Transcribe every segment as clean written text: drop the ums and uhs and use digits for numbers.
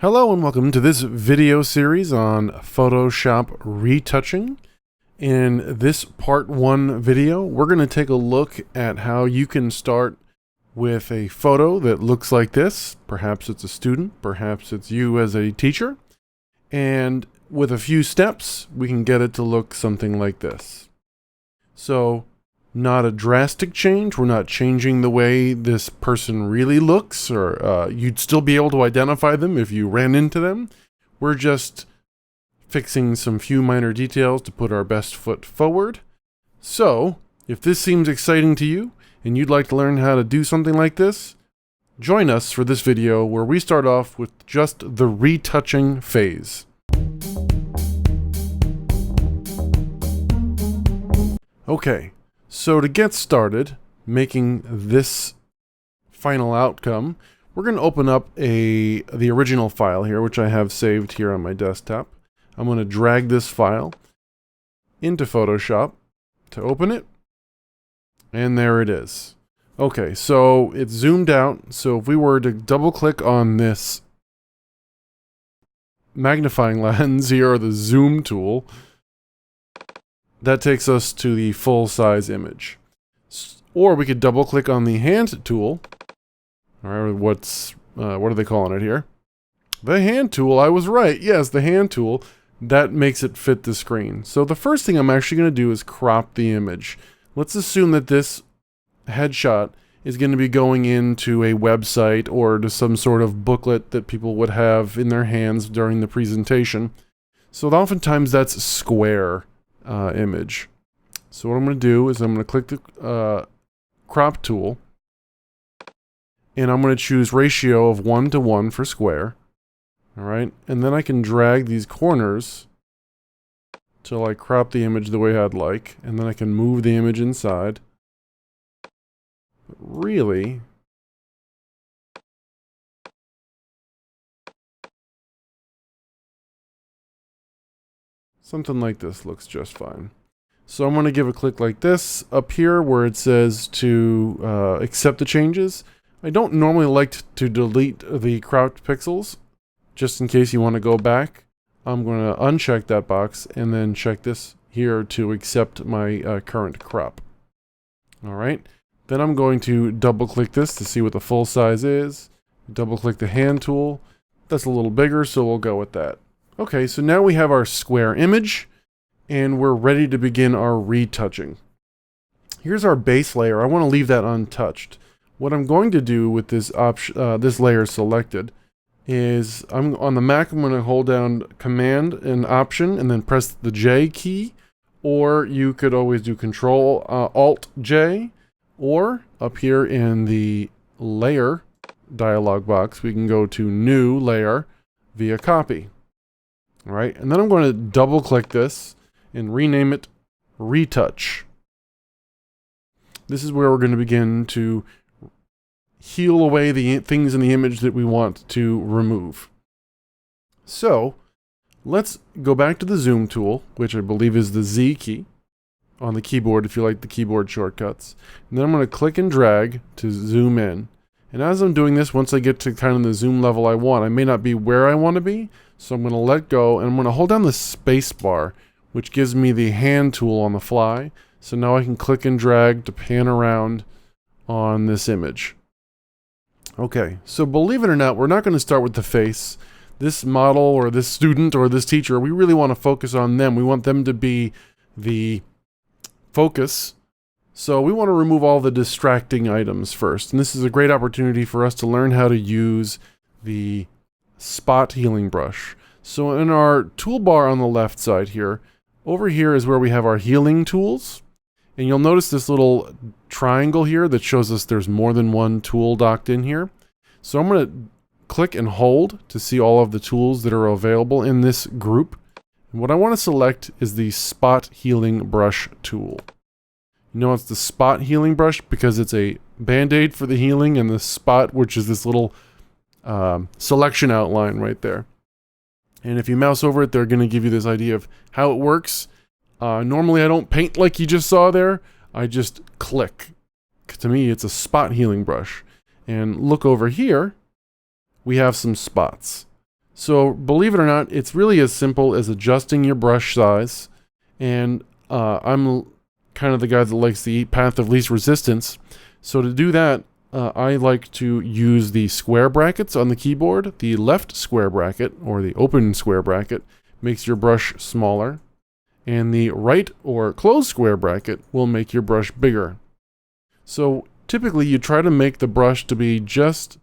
Hello and welcome to this video series on Photoshop retouching. In this part 1 video, we're going to take a look at how you can start with a photo that looks like this. Perhaps it's a student, perhaps it's you as a teacher. And with a few steps, we can get it to look something like this. So, not a drastic change. We're not changing the way this person really looks, or you'd still be able to identify them if you ran into them. We're just fixing some few minor details to put our best foot forward. So, if this seems exciting to you, and you'd like to learn how to do something like this, join us for this video where we start off with just the retouching phase. Okay. So to get started making this final outcome, we're going to open up the original file here, which I have saved here on my desktop. I'm going to drag this file into Photoshop to open it, and there it is. Okay, so it's zoomed out, so if we were to double click on this magnifying lens here, or the zoom tool, that takes us to the full-size image. Or we could double-click on the hand tool. Or what are they calling it here? The hand tool, I was right. Yes, the hand tool. That makes it fit the screen. So the first thing I'm actually going to do is crop the image. Let's assume that this headshot is going to be going into a website or to some sort of booklet that people would have in their hands during the presentation. So oftentimes that's square. Image. So what I'm going to do is I'm going to click the crop tool, and I'm going to choose ratio of 1:1 for square. Alright, and then I can drag these corners till I crop the image the way I'd like, and then I can move the image inside. But really, something like this looks just fine. So I'm going to give a click like this up here where it says to accept the changes. I don't normally like to delete the cropped pixels, just in case you want to go back. I'm going to uncheck that box and then check this here to accept my current crop. Alright, then I'm going to double click this to see what the full size is. Double click the hand tool. That's a little bigger, so we'll go with that. Okay, so now we have our square image, and we're ready to begin our retouching. Here's our base layer. I want to leave that untouched. What I'm going to do with this this layer selected is on the Mac, I'm going to hold down Command and Option and then press the J key, or you could always do Control Alt J, or up here in the Layer dialog box, we can go to New Layer via Copy. All right, and then I'm going to double click this and rename it Retouch. This is where we're going to begin to heal away the things in the image that we want to remove. So let's go back to the zoom tool, which I believe is the Z key on the keyboard if you like the keyboard shortcuts. And then I'm going to click and drag to zoom in. And as I'm doing this, once I get to kind of the zoom level I want, I may not be where I want to be, so I'm going to let go, and I'm going to hold down the space bar, which gives me the hand tool on the fly. So now I can click and drag to pan around on this image. Okay, so believe it or not, we're not going to start with the face. This model or this student or this teacher, we really want to focus on them. We want them to be the focus. So we want to remove all the distracting items first. And this is a great opportunity for us to learn how to use the spot healing brush. So in our toolbar on the left side here, over here is where we have our healing tools. And you'll notice this little triangle here that shows us there's more than one tool docked in here. So I'm going to click and hold to see all of the tools that are available in this group. And what I want to select is the spot healing brush tool. You know it's the spot healing brush because it's a band-aid for the healing, and the spot, which is this little selection outline right there. And if you mouse over it, they're going to give you this idea of how it works. Normally I don't paint like you just saw there. I just click. To me, it's a spot healing brush. And look over here, we have some spots. So believe it or not, it's really as simple as adjusting your brush size. And I'm kind of the guy that likes the path of least resistance. So to do that, I like to use the square brackets on the keyboard. The left square bracket, or the open square bracket, makes your brush smaller. And the right or closed square bracket will make your brush bigger. So typically you try to make the brush to be just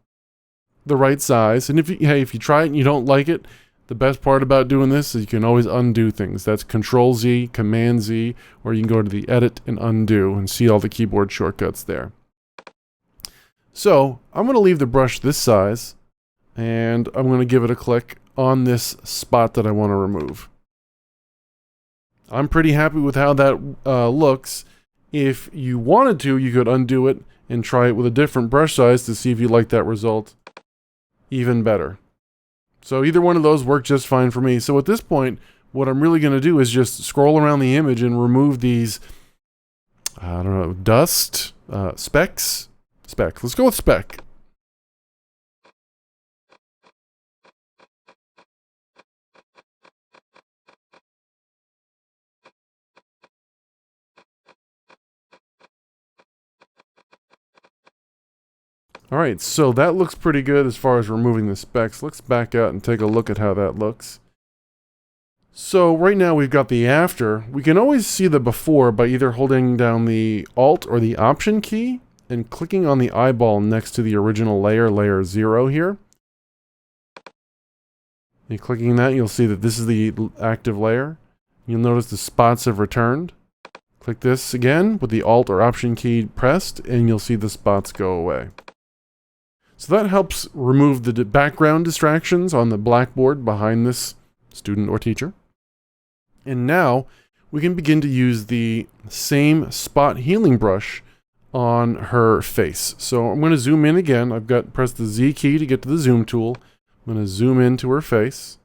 the right size. And if you try it and you don't like it, the best part about doing this is you can always undo things. That's Control Z, Command Z, or you can go to the Edit and Undo and see all the keyboard shortcuts there. So I'm going to leave the brush this size, and I'm going to give it a click on this spot that I want to remove. I'm pretty happy with how that looks. If you wanted to, you could undo it and try it with a different brush size to see if you like that result even better. So either one of those worked just fine for me. So at this point, what I'm really going to do is just scroll around the image and remove these, I don't know, dust, specks. Let's go with speck. All right, so that looks pretty good as far as removing the specks. Let's back out and take a look at how that looks. So right now we've got the after. We can always see the before by either holding down the Alt or the Option key and clicking on the eyeball next to the original layer, layer 0 here. And clicking that, you'll see that this is the active layer. You'll notice the spots have returned. Click this again with the Alt or Option key pressed, and you'll see the spots go away. So that helps remove the background distractions on the blackboard behind this student or teacher. And now we can begin to use the same spot healing brush on her face. So I'm going to zoom in again. I've got press the Z key to get to the zoom tool. I'm going to zoom into her face,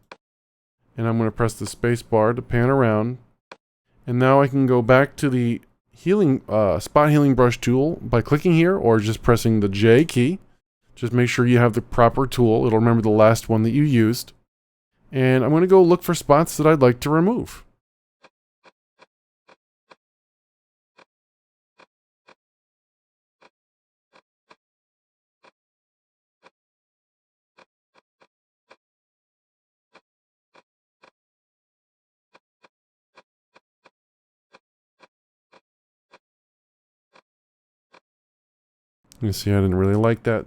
and I'm going to press the space bar to pan around. And now I can go back to the healing spot healing brush tool by clicking here or just pressing the J key. Just make sure you have the proper tool. It'll remember the last one that you used. And I'm going to go look for spots that I'd like to remove. You see, I didn't really like that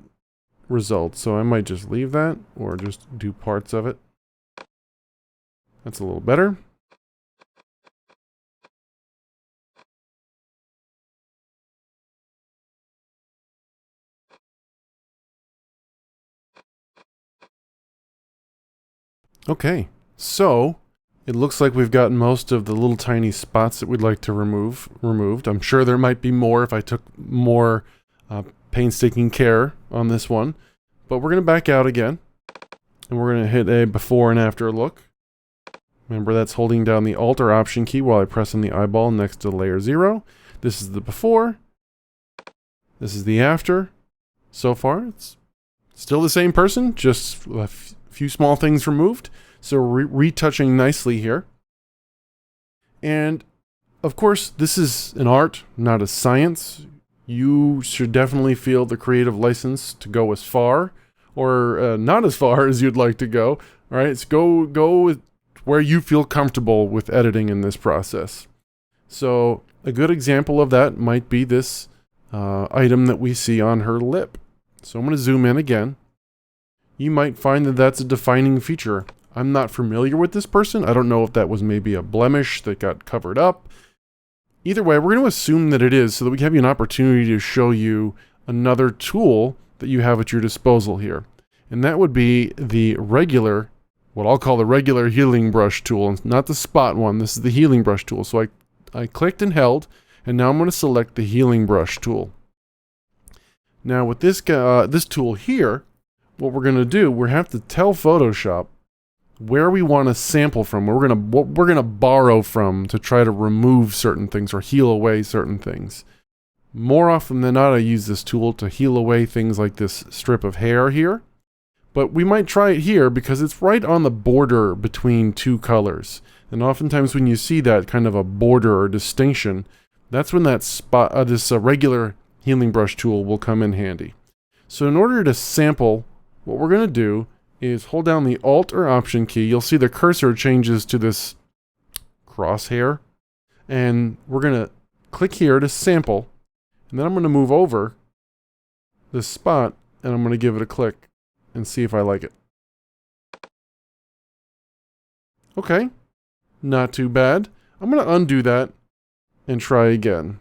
result, so I might just leave that or just do parts of it. That's a little better. Okay, so it looks like we've gotten most of the little tiny spots that we'd like to removed. I'm sure there might be more if I took more painstaking care on this one, but we're going to back out again, and we're going to hit a before and after look. Remember, that's holding down the Alt or Option key while I press on the eyeball next to layer 0. This is the before. This is the after. So far, it's still the same person, just a few small things removed. So retouching nicely here. And of course, this is an art, not a science. You should definitely feel the creative license to go as far or not as far as you'd like to go. All right, so go with where you feel comfortable with editing in this process. So a good example of that might be this item that we see on her lip. So I'm going to zoom in again. You might find that that's a defining feature. I'm not familiar with this person. I don't know if that was maybe a blemish that got covered up. Either way, we're going to assume that it is so that we have you an opportunity to show you another tool that you have at your disposal here. And that would be the regular, what I'll call the regular healing brush tool, not the spot one. This is the healing brush tool. So I clicked and held, and now I'm going to select the healing brush tool. Now with this tool here, what we're going to do, we have to tell Photoshop where we want to sample from, what we're going to borrow from to try to remove certain things or heal away certain things. More often than not, I use this tool to heal away things like this strip of hair here. But we might try it here because it's right on the border between two colors. And oftentimes when you see that kind of a border or distinction, that's when that spot, this regular healing brush tool will come in handy. So in order to sample, what we're going to do is hold down the Alt or Option key. You'll see the cursor changes to this crosshair. And we're going to click here to sample. And then I'm going to move over this spot and I'm going to give it a click and see if I like it. Okay, not too bad. I'm going to undo that and try again.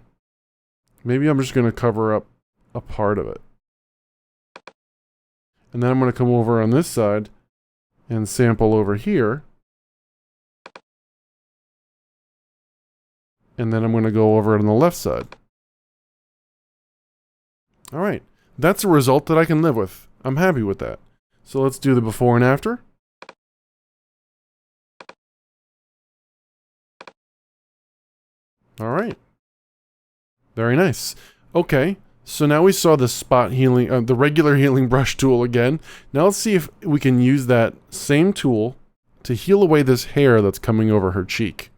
Maybe I'm just going to cover up a part of it. And then I'm going to come over on this side and sample over here. And then I'm going to go over on the left side. All right, that's a result that I can live with. I'm happy with that. So let's do the before and after. All right. Very nice. Okay, so now we saw the spot healing, the regular healing brush tool again. Now let's see if we can use that same tool to heal away this hair that's coming over her cheek.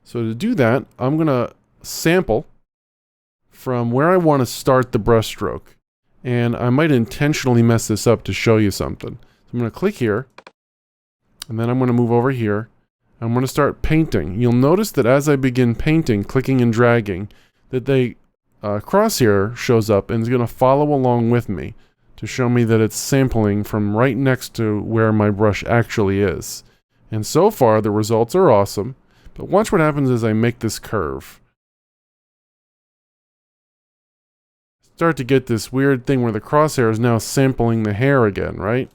So to do that, I'm going to sample from where I want to start the brush stroke. And I might intentionally mess this up to show you something. So I'm going to click here, and then I'm going to move over here. I'm going to start painting. You'll notice that as I begin painting, clicking and dragging, that the crosshair shows up and is going to follow along with me to show me that it's sampling from right next to where my brush actually is. And so far, the results are awesome. But watch what happens as I make this curve. Start to get this weird thing where the crosshair is now sampling the hair again, right?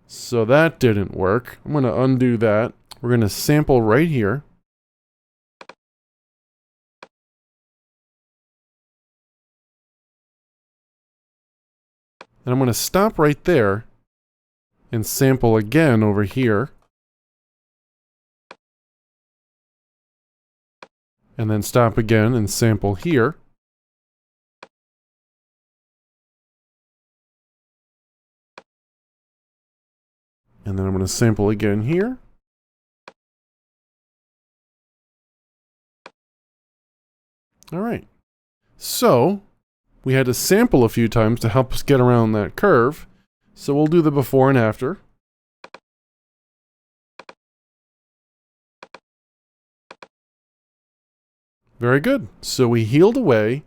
So that didn't work. I'm going to undo that. We're going to sample right here. And I'm going to stop right there and sample again over here. And then stop again and sample here. And then I'm going to sample again here. All right. So we had to sample a few times to help us get around that curve. So we'll do the before and after. Very good. So we healed away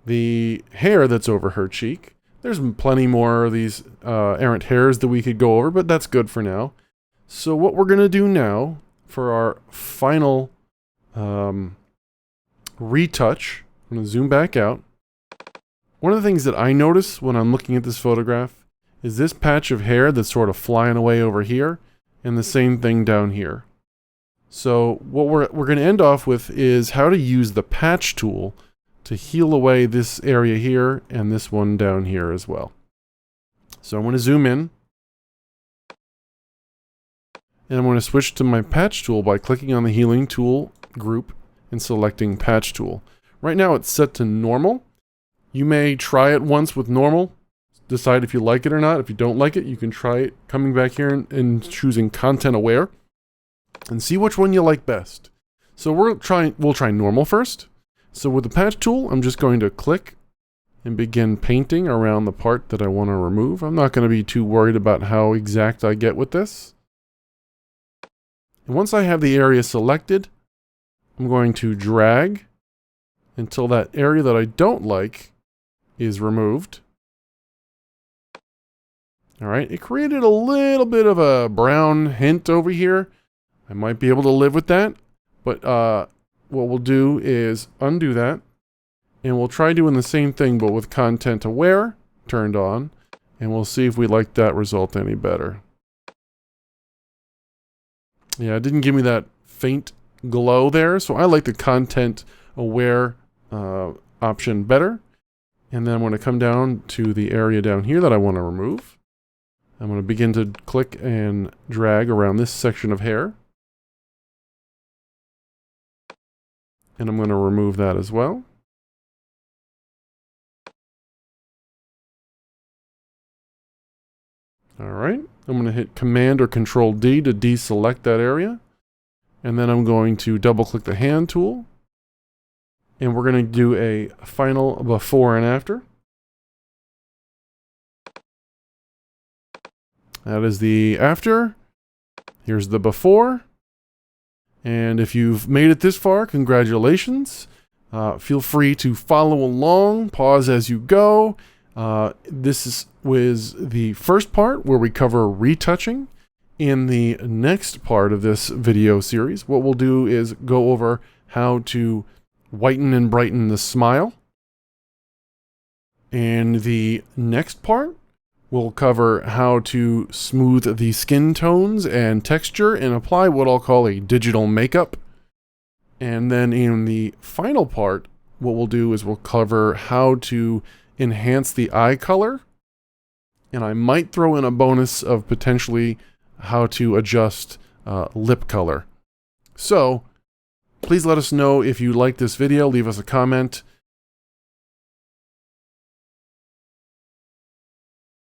the hair that's over her cheek. There's plenty more of these errant hairs that we could go over, but that's good for now. So what we're going to do now for our final retouch, I'm going to zoom back out. One of the things that I notice when I'm looking at this photograph is this patch of hair that's sort of flying away over here, and the same thing down here. So what we're going to end off with is how to use the patch tool to heal away this area here and this one down here as well. So I'm going to zoom in. And I'm going to switch to my patch tool by clicking on the healing tool group and selecting patch tool. Right now it's set to normal. You may try it once with normal, decide if you like it or not. If you don't like it, you can try it coming back here and choosing content aware and see which one you like best. So we'll try normal first. So with the patch tool, I'm just going to click and begin painting around the part that I want to remove. I'm not going to be too worried about how exact I get with this. And once I have the area selected, I'm going to drag until that area that I don't like is removed. All right, it created a little bit of a brown hint over here. I might be able to live with that, but what we'll do is undo that, and we'll try doing the same thing, but with content aware turned on, and we'll see if we like that result any better. Yeah, it didn't give me that faint glow there, so I like the content aware option better. And then I'm going to come down to the area down here that I want to remove. I'm going to begin to click and drag around this section of hair. And I'm going to remove that as well. All right, I'm going to hit Command or Control D to deselect that area. And then I'm going to double click the hand tool. And we're going to do a final before and after. That is the after. Here's the before. And if you've made it this far, congratulations. Feel free to follow along, pause as you go. This was the first part where we cover retouching. In the next part of this video series, what we'll do is go over how to whiten and brighten the smile. And the next part, we'll cover how to smooth the skin tones and texture and apply what I'll call a digital makeup. And then in the final part, what we'll do is we'll cover how to enhance the eye color. And I might throw in a bonus of potentially how to adjust lip color. So please let us know if you like this video. Leave us a comment.